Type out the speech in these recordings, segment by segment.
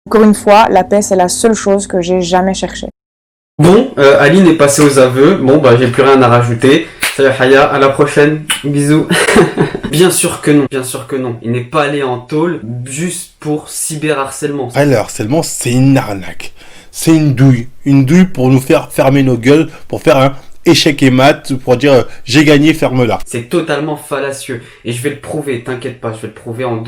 Encore une fois, la paix, c'est la seule chose que j'ai jamais cherchée. Bon, Aline est passée aux aveux. Bon, bah, j'ai plus rien à rajouter. Salut Haya, à la prochaine. Bisous. Bien sûr que non, bien sûr que non. Il n'est pas allé en tôle juste pour cyberharcèlement. Ah, le harcèlement, c'est une arnaque. C'est une douille. Une douille pour nous faire fermer nos gueules, pour faire un échec et mat, pour dire j'ai gagné, ferme-la. C'est totalement fallacieux. Et je vais le prouver, t'inquiète pas, je vais le prouver en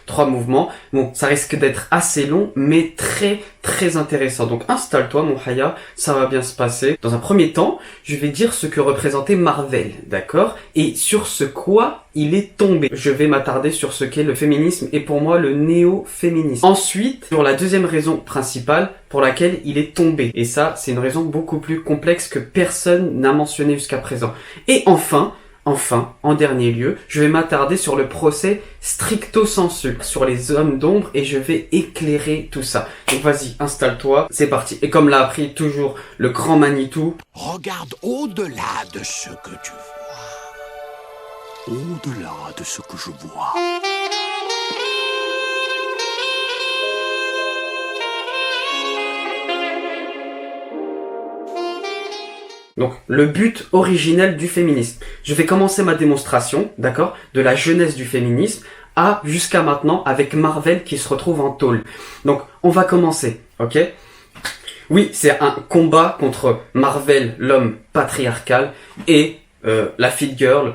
trois mouvements. Bon, ça risque d'être assez long, mais très, très intéressant. Donc installe-toi, mon Haya, ça va bien se passer. Dans un premier temps, je vais dire ce que représentait Marvel, d'accord? Et sur ce quoi il est tombé. Je vais m'attarder sur ce qu'est le féminisme et pour moi le néo-féminisme. Ensuite, sur la deuxième raison principale pour laquelle il est tombé. Et ça, c'est une raison beaucoup plus complexe que personne n'a mentionné jusqu'à présent. Et enfin, en dernier lieu, je vais m'attarder sur le procès stricto sensu, sur les hommes d'ombre et je vais éclairer tout ça. Donc vas-y, installe-toi, c'est parti. Et comme l'a appris toujours le grand Manitou, regarde au-delà de ce que tu vois. Au-delà de ce que je vois. donc, le but originel du féminisme. Je vais commencer ma démonstration, d'accord, de la jeunesse du féminisme à jusqu'à maintenant avec Marvel qui se retrouve en tôle. Donc, on va commencer, ok? Oui, c'est un combat contre Marvel, l'homme patriarcal, et la Fit Girl,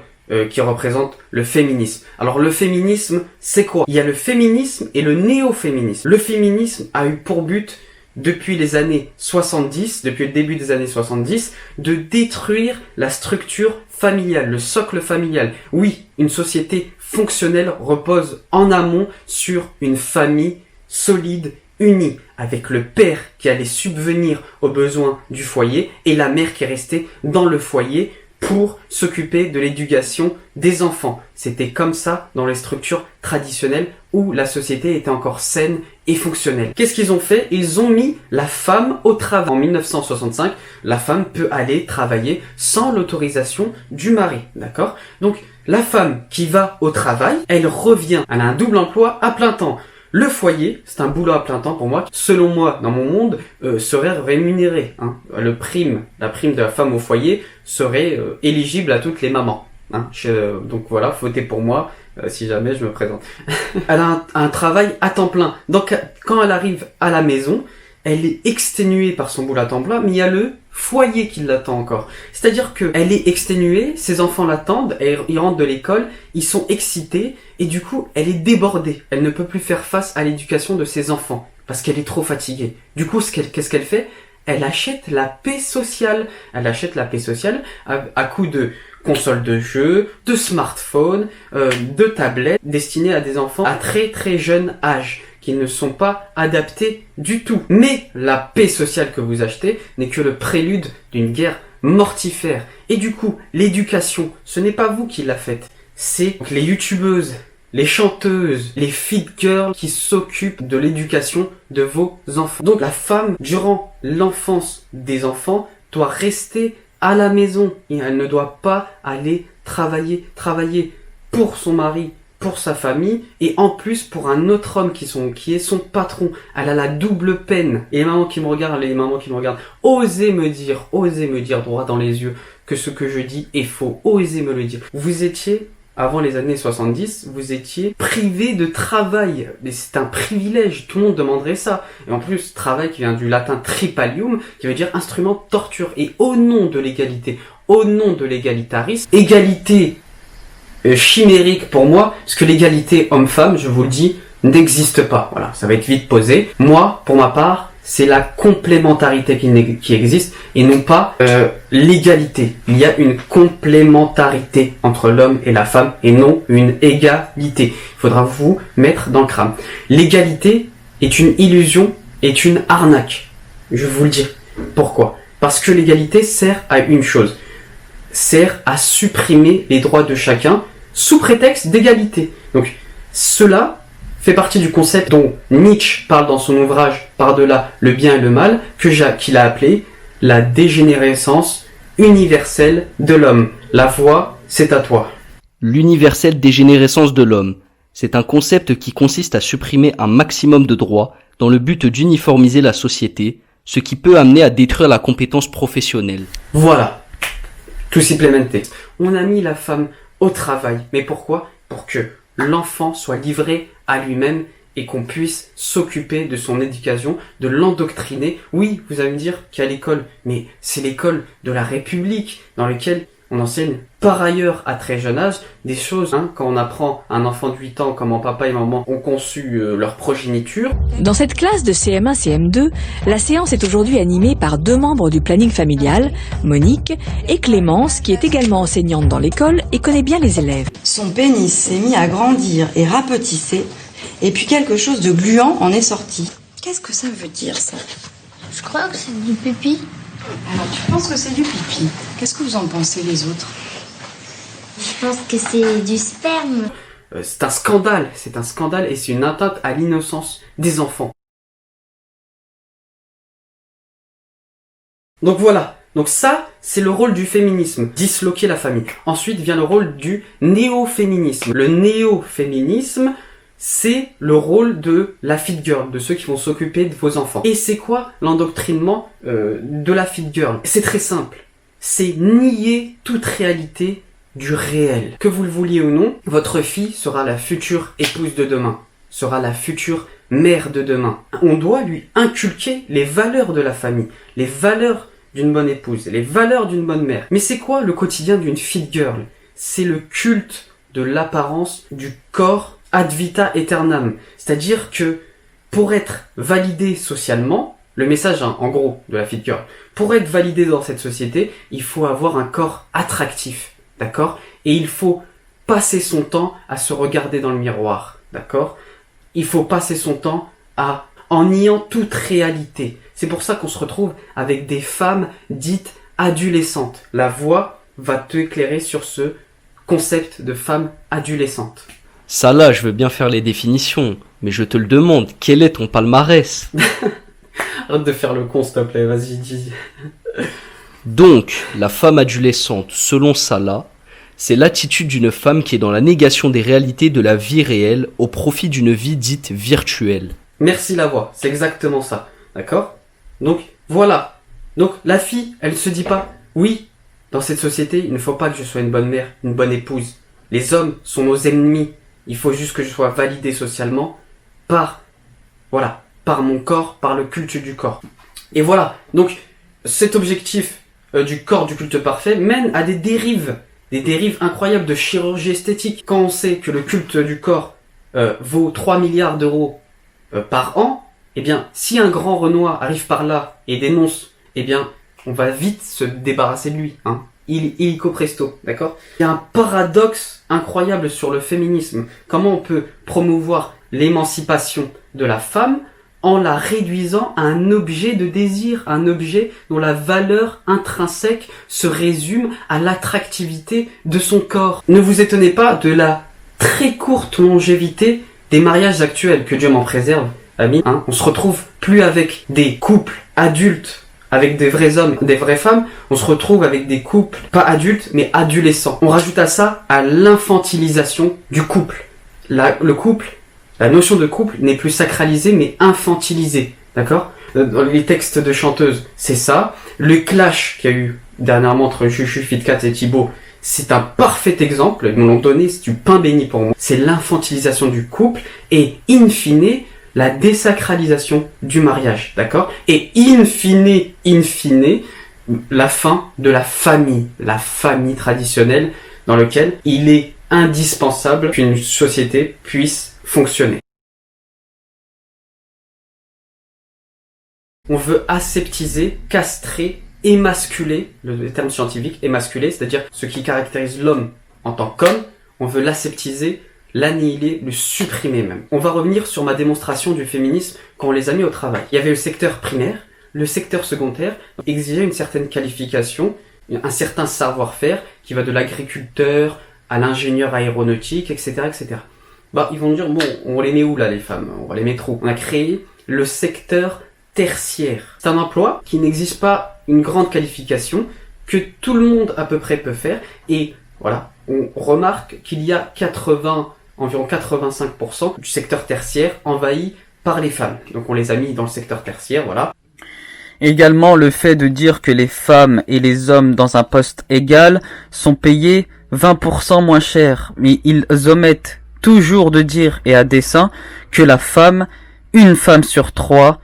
qui représente le féminisme. Alors le féminisme, c'est quoi? Il y a le féminisme et le néo-féminisme. Le féminisme a eu pour but, depuis les années 70, depuis le début des années 70, de détruire la structure familiale, le socle familial. Oui, une société fonctionnelle repose en amont sur une famille solide, unie, avec le père qui allait subvenir aux besoins du foyer et la mère qui restait dans le foyer pour s'occuper de l'éducation des enfants. C'était comme ça dans les structures traditionnelles où la société était encore saine et fonctionnelle. Qu'est-ce qu'ils ont fait? Ils ont mis la femme au travail. En 1965, la femme peut aller travailler sans l'autorisation du mari, d'accord? Donc, la femme qui va au travail, elle revient, elle a un double emploi à plein temps. Le foyer, c'est un boulot à plein temps pour moi, selon moi, dans mon monde, serait rémunéré. Hein. La prime de la femme au foyer serait éligible à toutes les mamans. Hein. Donc voilà, votez pour moi, si jamais je me présente. Elle a un travail à temps plein. Donc quand elle arrive à la maison, elle est exténuée par son boulot à temps plein, mais il y a le foyer qui l'attend encore. C'est-à-dire que elle est exténuée, ses enfants l'attendent, ils rentrent de l'école, ils sont excités, et du coup, elle est débordée. Elle ne peut plus faire face à l'éducation de ses enfants, parce qu'elle est trop fatiguée. Du coup, qu'est-ce qu'elle fait? Elle achète la paix sociale. Elle achète la paix sociale à coup de consoles de jeux, de smartphones, de tablettes, destinées à des enfants à très très jeune âge, qui ne sont pas adaptés du tout. Mais la paix sociale que vous achetez n'est que le prélude d'une guerre mortifère. Et du coup, l'éducation, ce n'est pas vous qui la faites, c'est les youtubeuses, les chanteuses, les fit girls qui s'occupent de l'éducation de vos enfants. Donc la femme, durant l'enfance des enfants, doit rester à la maison et elle ne doit pas aller travailler pour son mari, pour sa famille et en plus pour un autre homme qui est son patron. Elle a la double peine. Et les mamans qui me regardent, osez me dire droit dans les yeux que ce que je dis est faux. Osez me le dire. Vous étiez, avant les années 70, vous étiez privé de travail. Mais c'est un privilège, tout le monde demanderait ça. Et en plus, travail qui vient du latin tripalium, qui veut dire instrument de torture. Et au nom de l'égalité, au nom de l'égalitarisme, égalité chimérique pour moi, parce que l'égalité homme-femme, je vous le dis, n'existe pas. Voilà, ça va être vite posé. Moi, pour ma part, c'est la complémentarité qui existe et non pas l'égalité. Il y a une complémentarité entre l'homme et la femme et non une égalité. Il faudra vous mettre dans le crâne. L'égalité est une illusion, est une arnaque. Je vais vous le dire. Pourquoi? Parce que l'égalité sert à une chose. Sert à supprimer les droits de chacun sous prétexte d'égalité. Donc, cela fait partie du concept dont Nietzsche parle dans son ouvrage Par-delà le bien et le mal, qu'il a appelé la dégénérescence universelle de l'homme. La voix, c'est à toi. L'universelle dégénérescence de l'homme. C'est un concept qui consiste à supprimer un maximum de droits, dans le but d'uniformiser la société, ce qui peut amener à détruire la compétence professionnelle. Voilà. Tout s'implémenté. On a mis la femme au travail. Mais pourquoi? Pour que l'enfant soit livré à lui-même et qu'on puisse s'occuper de son éducation, de l'endoctriner. Oui, vous allez me dire qu'il y a l'école, mais c'est l'école de la République dans laquelle on enseigne par ailleurs à très jeune âge des choses. Quand on apprend à un enfant de 8 ans comment papa et maman ont conçu leur progéniture. Dans cette classe de CM1, CM2, la séance est aujourd'hui animée par 2 membres du planning familial, Monique et Clémence, qui est également enseignante dans l'école et connaît bien les élèves. Son pénis s'est mis à grandir et rapetisser, et puis quelque chose de gluant en est sorti. Qu'est-ce que ça veut dire, ça? Je crois que c'est du pipi. Alors, tu penses que c'est du pipi. Qu'est-ce que vous en pensez, les autres? Je pense que c'est du sperme. C'est un scandale et c'est une atteinte à l'innocence des enfants. Donc voilà, donc ça, c'est le rôle du féminisme, disloquer la famille. Ensuite vient le rôle du néo-féminisme. Le néo-féminisme, c'est le rôle de la fit girl, de ceux qui vont s'occuper de vos enfants. Et c'est quoi l'endoctrinement de la fit girl? C'est très simple. C'est nier toute réalité du réel. Que vous le vouliez ou non, votre fille sera la future épouse de demain, sera la future mère de demain. On doit lui inculquer les valeurs de la famille, les valeurs d'une bonne épouse, les valeurs d'une bonne mère. Mais c'est quoi le quotidien d'une fit girl? C'est le culte de l'apparence, du corps, ad vita aeternam. C'est-à-dire que pour être validé socialement, le message en gros de la fit girl, pour être validé dans cette société, il faut avoir un corps attractif, d'accord? Et il faut passer son temps à se regarder dans le miroir, d'accord? Il faut passer son temps en niant toute réalité. C'est pour ça qu'on se retrouve avec des femmes dites adolescentes. La voix va t'éclairer sur ce concept de femme adolescente. Ça là, je veux bien faire les définitions, mais je te le demande, quel est ton palmarès? Arrête de faire le con, s'il te plaît, vas-y, dis. Donc, la femme adolescente, selon Salah, c'est l'attitude d'une femme qui est dans la négation des réalités de la vie réelle au profit d'une vie dite virtuelle. Merci la voix, c'est exactement ça, d'accord? Donc, voilà. Donc, la fille, elle se dit pas, oui, dans cette société, il ne faut pas que je sois une bonne mère, une bonne épouse. Les hommes sont nos ennemis. Il faut juste que je sois validé socialement par mon corps, par le culte du corps. Et voilà. Donc, cet objectif du corps, du culte parfait, mène à des dérives incroyables de chirurgie esthétique. Quand on sait que le culte du corps vaut 3 milliards d'euros par an, eh bien, si un grand Renoir arrive par là et dénonce, eh bien, on va vite se débarrasser de lui, hein. Illico presto, d'accord? Il y a un paradoxe incroyable sur le féminisme. Comment on peut promouvoir l'émancipation de la femme en la réduisant à un objet de désir, un objet dont la valeur intrinsèque se résume à l'attractivité de son corps. Ne vous étonnez pas de la très courte longévité des mariages actuels, que Dieu m'en préserve, amis. On se retrouve plus avec des couples adultes, avec des vrais hommes, des vraies femmes, on se retrouve avec des couples, pas adultes, mais adolescents. On rajoute à ça, à l'infantilisation du couple. La notion de couple n'est plus sacralisée, mais infantilisée. D'accord? Dans les textes de chanteuses, c'est ça. Le clash qu'il y a eu dernièrement entre Chuchu, Fitcat et Thibaut, c'est un parfait exemple. Ils me l'ont donné, c'est du pain béni pour moi. C'est l'infantilisation du couple et, in fine, la désacralisation du mariage, d'accord? Et in fine, la fin de la famille traditionnelle dans laquelle il est indispensable qu'une société puisse fonctionner. On veut aseptiser, castrer, émasculer, le terme scientifique, émasculer, c'est-à-dire ce qui caractérise l'homme en tant qu'homme, on veut l'aseptiser, l'annihiler, le supprimer même. On va revenir sur ma démonstration du féminisme quand on les a mis au travail. Il y avait le secteur primaire, le secteur secondaire exigeait une certaine qualification, un certain savoir-faire qui va de l'agriculteur à l'ingénieur aéronautique, etc., etc. Ils vont dire, bon, on les met où là les femmes? On va les mettre où? On a créé le secteur tertiaire. C'est un emploi qui n'exige pas une grande qualification, que tout le monde à peu près peut faire, et voilà, on remarque qu'il y a environ 85% du secteur tertiaire envahi par les femmes. Donc on les a mis dans le secteur tertiaire, voilà. Également le fait de dire que les femmes et les hommes dans un poste égal sont payés 20% moins cher. Mais ils omettent toujours de dire, et à dessein, que une femme sur 3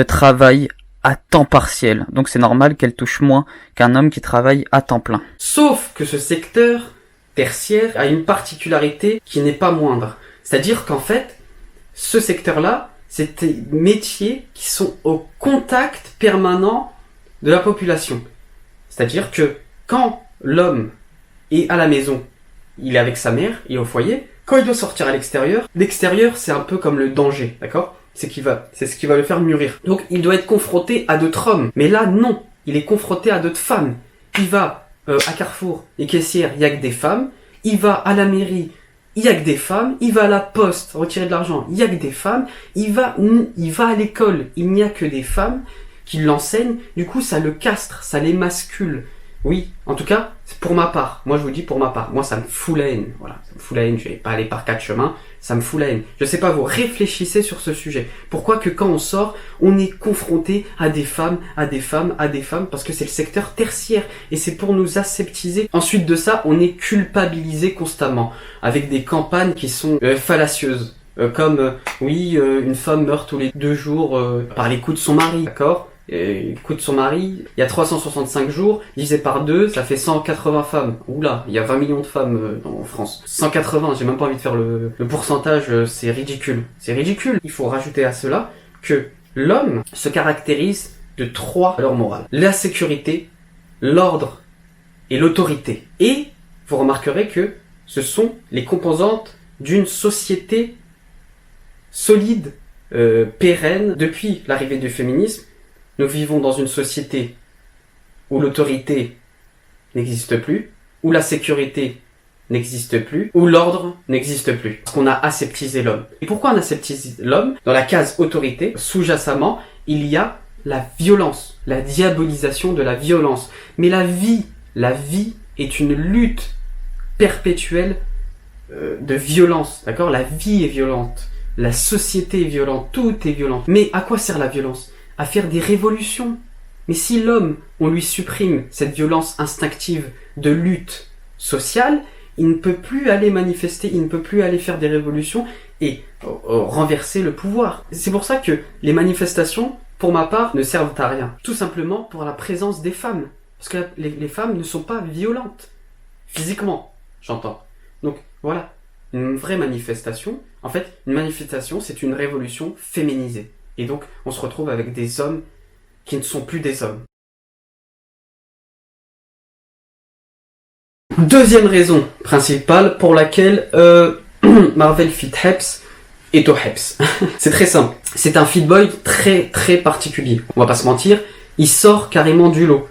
travaille à temps partiel. Donc c'est normal qu'elle touche moins qu'un homme qui travaille à temps plein. Sauf que ce secteur tertiaire a une particularité qui n'est pas moindre. C'est-à-dire qu'en fait, ce secteur-là, c'est des métiers qui sont au contact permanent de la population. C'est-à-dire que quand l'homme est à la maison, il est avec sa mère, il est au foyer. Quand il doit sortir à l'extérieur, c'est un peu comme le danger, d'accord ? C'est ce qui va le faire mûrir. Donc il doit être confronté à d'autres hommes. Mais là, non. Il est confronté à d'autres femmes. Il va à Carrefour, les caissières, il y a que des femmes. Il va à la mairie, il y a que des femmes. Il va à la poste, retirer de l'argent, il y a que des femmes. Il va à l'école, il n'y a que des femmes qui l'enseignent. Du coup, ça le castre, ça l'émascule. Oui, en tout cas, c'est pour ma part. Moi, je vous dis pour ma part. Moi, ça me fout la haine. Voilà, ça me fout la haine. Je vais pas aller par 4 chemins. Ça me fout la haine. Je sais pas, vous réfléchissez sur ce sujet. Pourquoi que quand on sort, on est confronté à des femmes, parce que c'est le secteur tertiaire. Et c'est pour nous aseptiser. Ensuite de ça, on est culpabilisé constamment. Avec des campagnes qui sont fallacieuses. Comme, une femme meurt tous les 2 jours par les coups de son mari. D'accord ? Le coup de son mari, il y a 365 jours, divisé par 2, ça fait 180 femmes. Oula, il y a 20 millions de femmes en France. 180, j'ai même pas envie de faire le pourcentage, c'est ridicule. C'est ridicule. Il faut rajouter à cela que l'homme se caractérise de 3 valeurs morales. La sécurité, l'ordre et l'autorité. Et vous remarquerez que ce sont les composantes d'une société solide, pérenne. Depuis l'arrivée du féminisme, nous vivons dans une société où l'autorité n'existe plus, où la sécurité n'existe plus, où l'ordre n'existe plus. Parce qu'on a aseptisé l'homme. Et pourquoi on aseptise l'homme ? Dans la case autorité, sous-jacemment, il y a la violence, la diabolisation de la violence. Mais la vie est une lutte perpétuelle de violence, d'accord ? La vie est violente, la société est violente, tout est violent. Mais à quoi sert la violence ? À faire des révolutions. Mais si l'homme, on lui supprime cette violence instinctive de lutte sociale, il ne peut plus aller manifester, il ne peut plus aller faire des révolutions et renverser le pouvoir. C'est pour ça que les manifestations, pour ma part, ne servent à rien. Tout simplement pour la présence des femmes. Parce que les femmes ne sont pas violentes. Physiquement, j'entends. Donc voilà, une vraie manifestation. En fait, une manifestation, c'est une révolution féminisée. Et donc, on se retrouve avec des hommes qui ne sont plus des hommes. Deuxième raison principale pour laquelle Marvel Fit Heps est au Heps. C'est très simple. C'est un fit boy très très particulier. On va pas se mentir, il sort carrément du lot.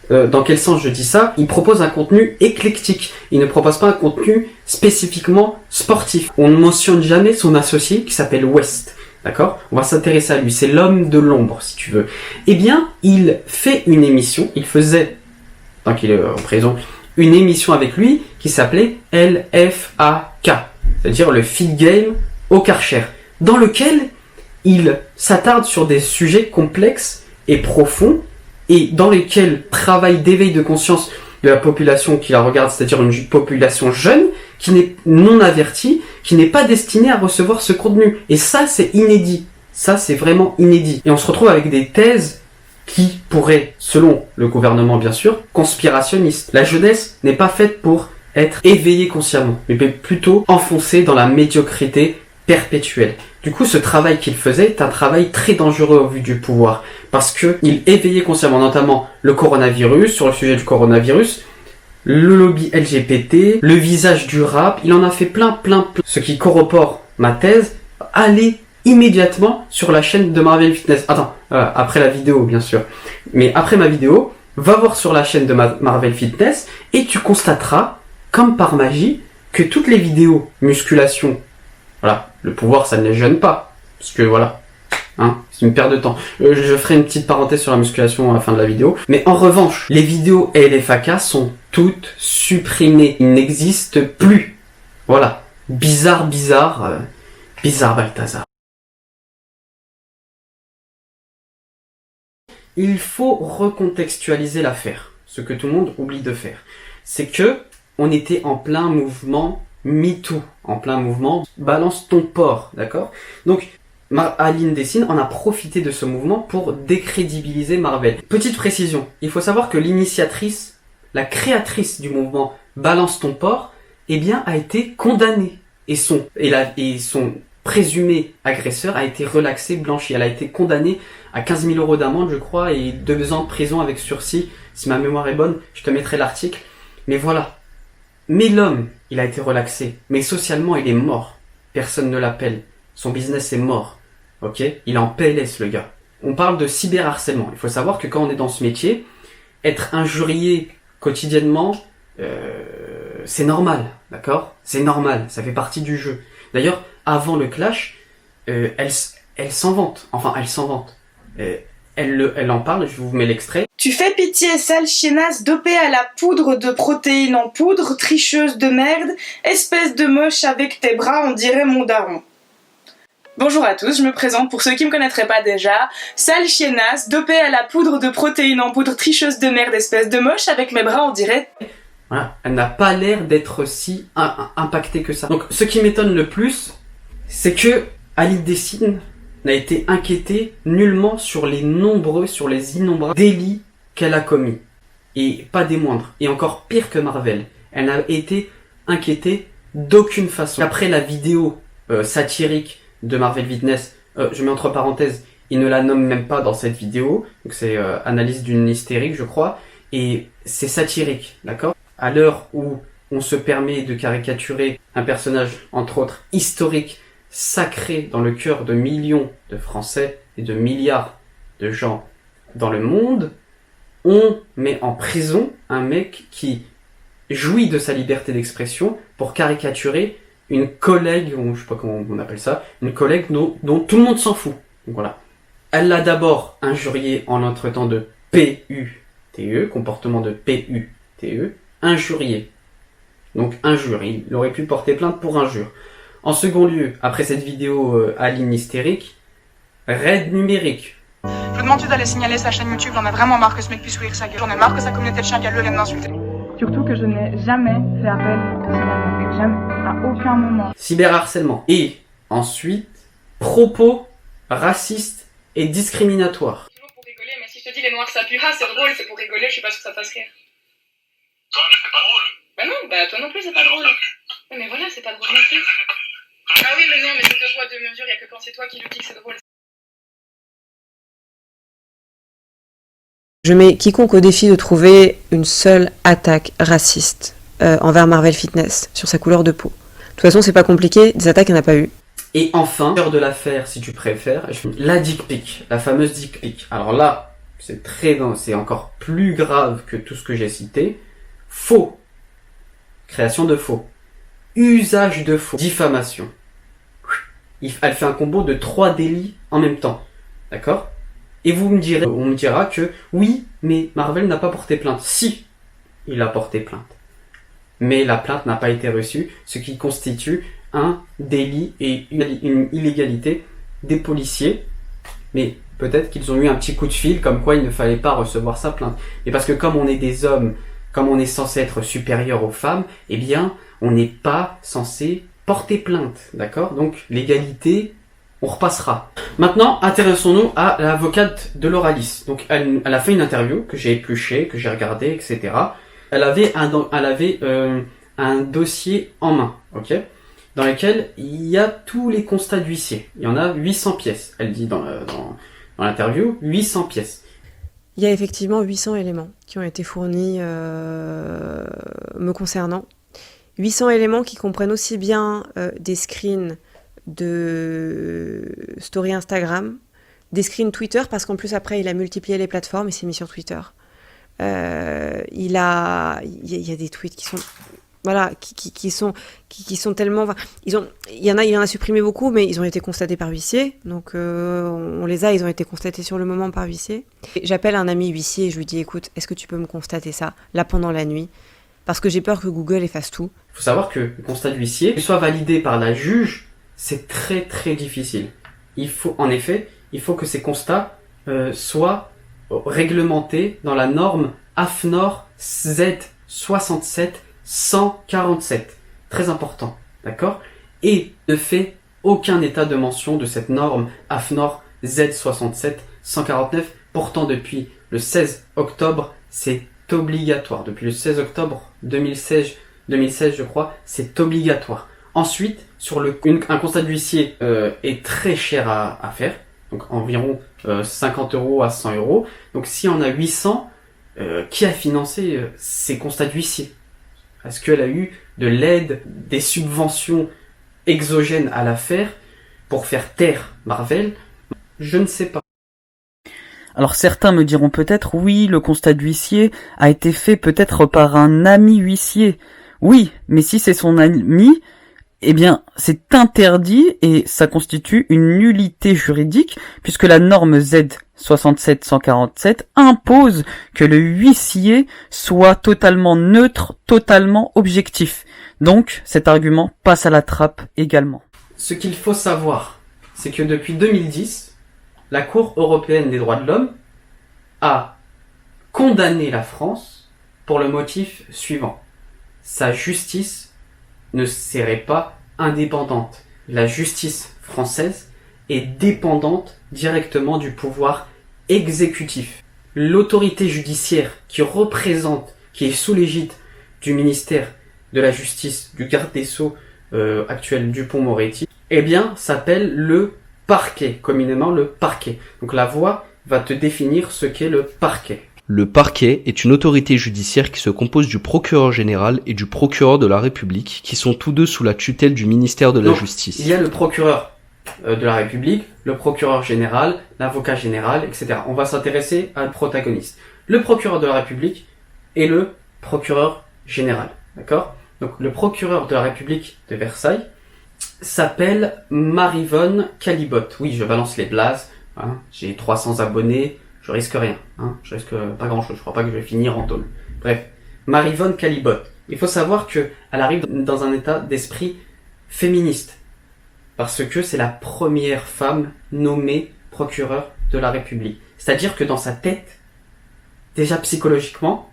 Dans quel sens je dis ça ? Il propose un contenu éclectique. Il ne propose pas un contenu spécifiquement sportif. On ne mentionne jamais son associé qui s'appelle West. D'accord ? On va s'intéresser à lui. C'est l'homme de l'ombre, si tu veux. Eh bien, il fait une émission. Il faisait, tant qu'il est en prison, une émission avec lui qui s'appelait LFAK. C'est-à-dire le Fit Game au Karcher. Dans lequel il s'attarde sur des sujets complexes et profonds et dans lesquels travail d'éveil de conscience de la population qui la regarde, c'est-à-dire une population jeune, qui n'est non avertie, qui n'est pas destinée à recevoir ce contenu. Et ça, c'est inédit. Ça, c'est vraiment inédit. Et on se retrouve avec des thèses qui pourraient, selon le gouvernement bien sûr, conspirationnistes. La jeunesse n'est pas faite pour être éveillée consciemment, mais plutôt enfoncée dans la médiocrité perpétuelle. Du coup, ce travail qu'il faisait est un travail très dangereux au vu du pouvoir, parce que il éveillait consciemment, notamment le coronavirus, sur le sujet du coronavirus, le lobby LGBT, le visage du rap, il en a fait plein. Ce qui corrobore ma thèse, allez immédiatement sur la chaîne de Marvel Fitness. Attends, après la vidéo bien sûr. Mais après ma vidéo, va voir sur la chaîne de Marvel Fitness et tu constateras, comme par magie, que toutes les vidéos musculation, voilà, le pouvoir ça ne les gêne pas. Parce que voilà, c'est une perte de temps. Je ferai une petite parenthèse sur la musculation à la fin de la vidéo. Mais en revanche, les vidéos LFAK sont toutes supprimées. Ils n'existent plus. Voilà. Bizarre Balthazar. il faut recontextualiser l'affaire. Ce que tout le monde oublie de faire. C'est que on était en plein mouvement MeToo, en plein mouvement balance ton porc, d'accord? Donc, Aline Dessine en a profité de ce mouvement pour décrédibiliser Marvel. Petite précision, il faut savoir que l'initiatrice, la créatrice du mouvement balance ton porc, eh bien, a été condamnée. Et son présumé agresseur a été relaxé, blanchi. Elle a été condamnée à 15 000 € d'amende, je crois, et 2 ans de prison avec sursis. Si ma mémoire est bonne, je te mettrai l'article. Mais voilà. Mais l'homme, il a été relaxé. Mais socialement, il est mort. Personne ne l'appelle. Son business est mort. Ok? Il est en PLS, le gars. On parle de cyberharcèlement. Il faut savoir que quand on est dans ce métier, être injurié quotidiennement, c'est normal. D'accord? C'est normal. Ça fait partie du jeu. D'ailleurs, avant le clash, elle s'en vante. Enfin, elle s'en vante. Elle en parle, je vous mets l'extrait. Tu fais pitié, sale chiennasse dopée à la poudre de protéines en poudre, tricheuse de merde, espèce de moche avec tes bras, on dirait mon daron. Bonjour à tous, je me présente pour ceux qui me connaîtraient pas déjà. Sale chiennasse dopée à la poudre de protéines en poudre, tricheuse de merde, espèce de moche avec mes bras, on dirait... Voilà, elle n'a pas l'air d'être si impactée que ça. Donc, ce qui m'étonne le plus, c'est que Aline Dessine n'a été inquiétée nullement sur les innombrables délits qu'elle a commis. Et pas des moindres. Et encore pire que Marvel. Elle n'a été inquiétée d'aucune façon. Après la vidéo satirique de Marvel Fitness, je mets entre parenthèses, il ne la nomme même pas dans cette vidéo. Donc c'est analyse d'une hystérique, je crois. Et c'est satirique, d'accord? À l'heure où on se permet de caricaturer un personnage, entre autres, historique, sacré dans le cœur de millions de Français et de milliards de gens dans le monde, on met en prison un mec qui jouit de sa liberté d'expression pour caricaturer une collègue, ou je sais pas comment on appelle ça, une collègue dont tout le monde s'en fout. Donc voilà. Elle l'a d'abord injurié en le traitant de PUTE, comportement de PUTE, injurié. Donc injure, il aurait pu porter plainte pour injure. En second lieu, après cette vidéo Aline hystérique, raid numérique. Je vous demande d'aller signaler sa chaîne YouTube, j'en ai vraiment marre que ce mec puisse ouvrir sa gueule. J'en ai marre que sa communauté de chiens galeux vienne m'insulter. Surtout que je n'ai jamais fait appel de ce jamais, à aucun moment. Cyberharcèlement. Et ensuite, propos racistes et discriminatoires. Toujours pour rigoler, mais si je te dis les noirs ça pue, c'est drôle, c'est pour rigoler, je suis pas sûr que ça fasse rire. Toi, mais c'est pas drôle. Bah non, bah toi non plus c'est pas drôle. Ouais, mais voilà, c'est pas drôle non plus. Ah oui, mais non, mais c'est 2 poids 2 mesures, y a que quand c'est toi qui le dis que c'est drôle. Je mets quiconque au défi de trouver une seule attaque raciste envers Marvel Fitness sur sa couleur de peau. De toute façon, c'est pas compliqué, des attaques, il n'y en a pas eu. Et enfin, cœur de l'affaire, si tu préfères, la dick pic, la fameuse dick pic. Alors là, c'est encore plus grave que tout ce que j'ai cité. Faux. Création de faux. Usage de faux. Diffamation. Elle fait un combo de 3 délits en même temps. D'accord? Et on me dira que oui, mais Marvel n'a pas porté plainte. Si, il a porté plainte. Mais la plainte n'a pas été reçue, ce qui constitue un délit et une illégalité des policiers. Mais peut-être qu'ils ont eu un petit coup de fil comme quoi il ne fallait pas recevoir sa plainte. Et parce que comme on est des hommes, comme on est censé être supérieur aux femmes, eh bien, on n'est pas censé porter plainte. D'accord? Donc, l'égalité, on repassera. Maintenant, intéressons-nous à l'avocate de Lauralis. Donc, elle a fait une interview que j'ai épluchée, que j'ai regardée, etc. Elle avait un dossier en main, ok, dans lequel il y a tous les constats d'huissier. Il y en a 800 pièces. Elle dit dans l'interview 800 pièces. Il y a effectivement 800 éléments qui ont été fournis me concernant. 800 éléments qui comprennent aussi bien des screens de story Instagram, des screens Twitter, parce qu'en plus après il a multiplié les plateformes et s'est mis sur Twitter. Il y a des tweets qui sont voilà qui sont tellement il y en a supprimé beaucoup, mais ils ont été constatés par huissier, donc ils ont été constatés sur le moment par huissier. J'appelle un ami huissier et je lui dis écoute, est-ce que tu peux me constater ça là pendant la nuit, parce que j'ai peur que Google efface tout. Il faut savoir que le constat d'huissier soit validé par la juge, c'est très très difficile. Il faut que ces constats soient réglementé dans la norme AFNOR Z67-147. Très important, d'accord? Et ne fait aucun état de mention de cette norme AFNOR Z67-149. Pourtant, depuis le 16 octobre, c'est obligatoire. Depuis le 16 octobre 2016, je crois, c'est obligatoire. Ensuite, sur un constat d'huissier est très cher à faire, donc environ 50 € à 100 €. Donc si on a 800, qui a financé ces constats d'huissier? Est-ce qu'elle a eu de l'aide, des subventions exogènes à l'affaire pour faire taire Marvel? Je ne sais pas. Alors certains me diront peut-être, oui, le constat d'huissier a été fait peut-être par un ami huissier. Oui, mais si c'est son ami, eh bien, c'est interdit et ça constitue une nullité juridique puisque la norme Z67-147 impose que le huissier soit totalement neutre, totalement objectif. Donc, cet argument passe à la trappe également. Ce qu'il faut savoir, c'est que depuis 2010, la Cour européenne des droits de l'homme a condamné la France pour le motif suivant. Sa justice ne serait pas indépendante. La justice française est dépendante directement du pouvoir exécutif. L'autorité judiciaire qui est sous l'égide du ministère de la Justice, du garde des Sceaux actuel Dupond-Moretti, eh bien, s'appelle le parquet, communément le parquet. Donc la voix va te définir ce qu'est le parquet. Le parquet est une autorité judiciaire qui se compose du procureur général et du procureur de la République, qui sont tous deux sous la tutelle du ministère de la Justice. Il y a le procureur de la République, le procureur général, l'avocat général, etc. On va s'intéresser à un protagoniste. Le procureur de la République et le procureur général. D'accord? Donc le procureur de la République de Versailles s'appelle Maryvonne Calibotte. Oui, je balance les blazes. Hein. J'ai 300 abonnés. Je risque rien, hein. Je risque pas grand chose, je crois pas que je vais finir en tôle. Bref, Maryvonne Calibotte. Il faut savoir que elle arrive dans un état d'esprit féministe. Parce que c'est la première femme nommée procureur de la République. C'est-à-dire que dans sa tête, déjà psychologiquement,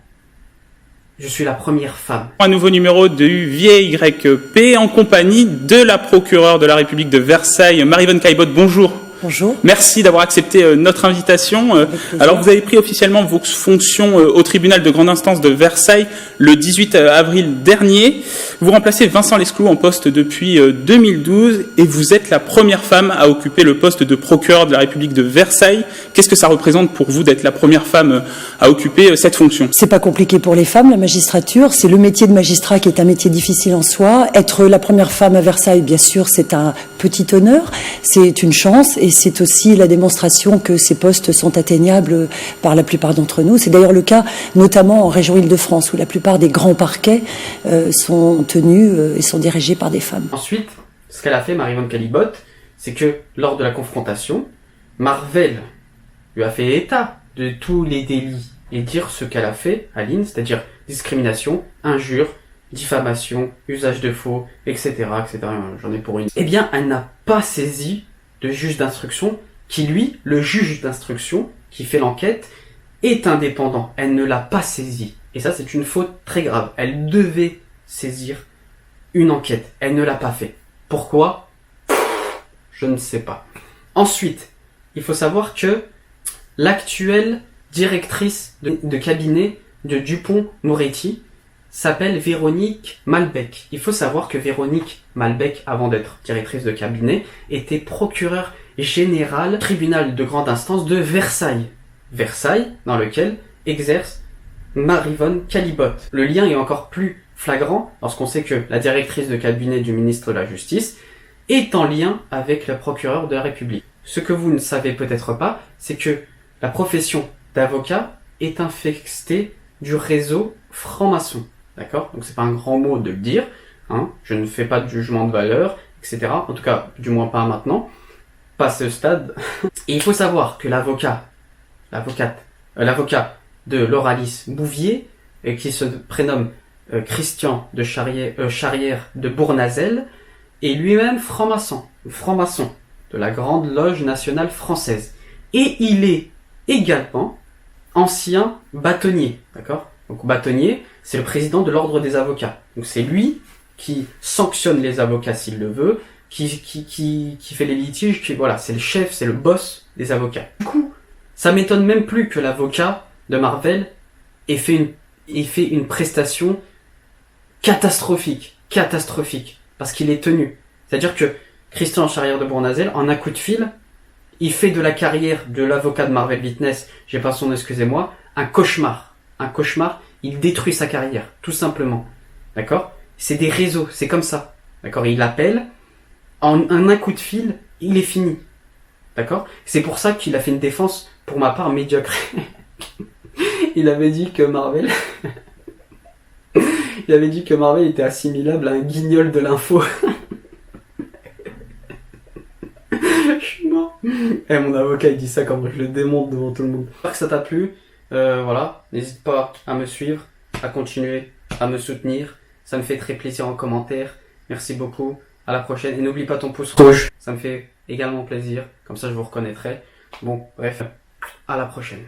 je suis la première femme. Un nouveau numéro de VYP en compagnie de la procureure de la République de Versailles, Maryvonne Calibotte. Bonjour. Bonjour. Merci d'avoir accepté notre invitation. Alors, vous avez pris officiellement vos fonctions au tribunal de grande instance de Versailles le 18 avril dernier. Vous remplacez Vincent Lesclou en poste depuis 2012 et vous êtes la première femme à occuper le poste de procureur de la République de Versailles. Qu'est-ce que ça représente pour vous d'être la première femme à occuper cette fonction? C'est pas compliqué pour les femmes, la magistrature. C'est le métier de magistrat qui est un métier difficile en soi. Être la première femme à Versailles, bien sûr, c'est un petit honneur. C'est une chance. Et c'est aussi la démonstration que ces postes sont atteignables par la plupart d'entre nous. C'est d'ailleurs le cas notamment en région Île-de-France, où la plupart des grands parquets sont tenus et sont dirigés par des femmes. Ensuite, ce qu'elle a fait, Maryvonne Calibotte, c'est que lors de la confrontation, Marvel lui a fait état de tous les délits et dire ce qu'elle a fait, Aline, c'est-à-dire discrimination, injure, diffamation, usage de faux, etc., etc. J'en ai pour une. Eh bien, elle n'a pas saisi de juge d'instruction qui, lui, le juge d'instruction qui fait l'enquête, est indépendant. Elle ne l'a pas saisi. Et ça, c'est une faute très grave. Elle devait saisir une enquête. Elle ne l'a pas fait. Pourquoi? Je ne sais pas. Ensuite, il faut savoir que l'actuelle directrice de cabinet de Dupond-Moretti s'appelle Véronique Malbec. Il faut savoir que Véronique Malbec, avant d'être directrice de cabinet, était procureure générale tribunal de grande instance de Versailles. Versailles, dans lequel exerce Maryvonne Calibotte. Le lien est encore plus flagrant lorsqu'on sait que la directrice de cabinet du ministre de la Justice est en lien avec le procureur de la République. Ce que vous ne savez peut-être pas, c'est que la profession d'avocat est infestée du réseau franc-maçon. D'accord? Donc c'est pas un grand mot de le dire, hein. Je ne fais pas de jugement de valeur, etc. En tout cas, du moins pas maintenant. Pas à ce stade. Et il faut savoir que l'avocat de Lauralis Bouvier, qui se prénomme Christian de Charrière de Bournazel, est lui-même franc-maçon de la Grande Loge nationale française. Et il est également ancien bâtonnier, d'accord? Donc bâtonnier, c'est le président de l'ordre des avocats. Donc c'est lui qui sanctionne les avocats s'il le veut, qui fait les litiges, voilà, c'est le chef, c'est le boss des avocats. Du coup, ça m'étonne même plus que l'avocat de Marvel ait fait une prestation catastrophique, parce qu'il est tenu. C'est-à-dire que Christian Charrière de Bournazel, en un coup de fil, il fait de la carrière de l'avocat de Marvel Witness, j'ai pas son nom, excusez-moi, un cauchemar. Il détruit sa carrière, tout simplement. D'accord? C'est des réseaux, c'est comme ça. D'accord? Il appelle, en un coup de fil, il est fini. D'accord? C'est pour ça qu'il a fait une défense, pour ma part, médiocre. Il avait dit que Marvel... Il avait dit que Marvel était assimilable à un guignol de l'info. Je suis mort. Mon avocat il dit ça quand je le démonte devant tout le monde. J'espère que ça t'a plu. Voilà, n'hésite pas à me suivre, à continuer, à me soutenir. Ça me fait très plaisir en commentaire. Merci beaucoup. À la prochaine. Et n'oublie pas ton pouce rouge. Ça me fait également plaisir. Comme ça je vous reconnaîtrai. Bon, bref. À la prochaine.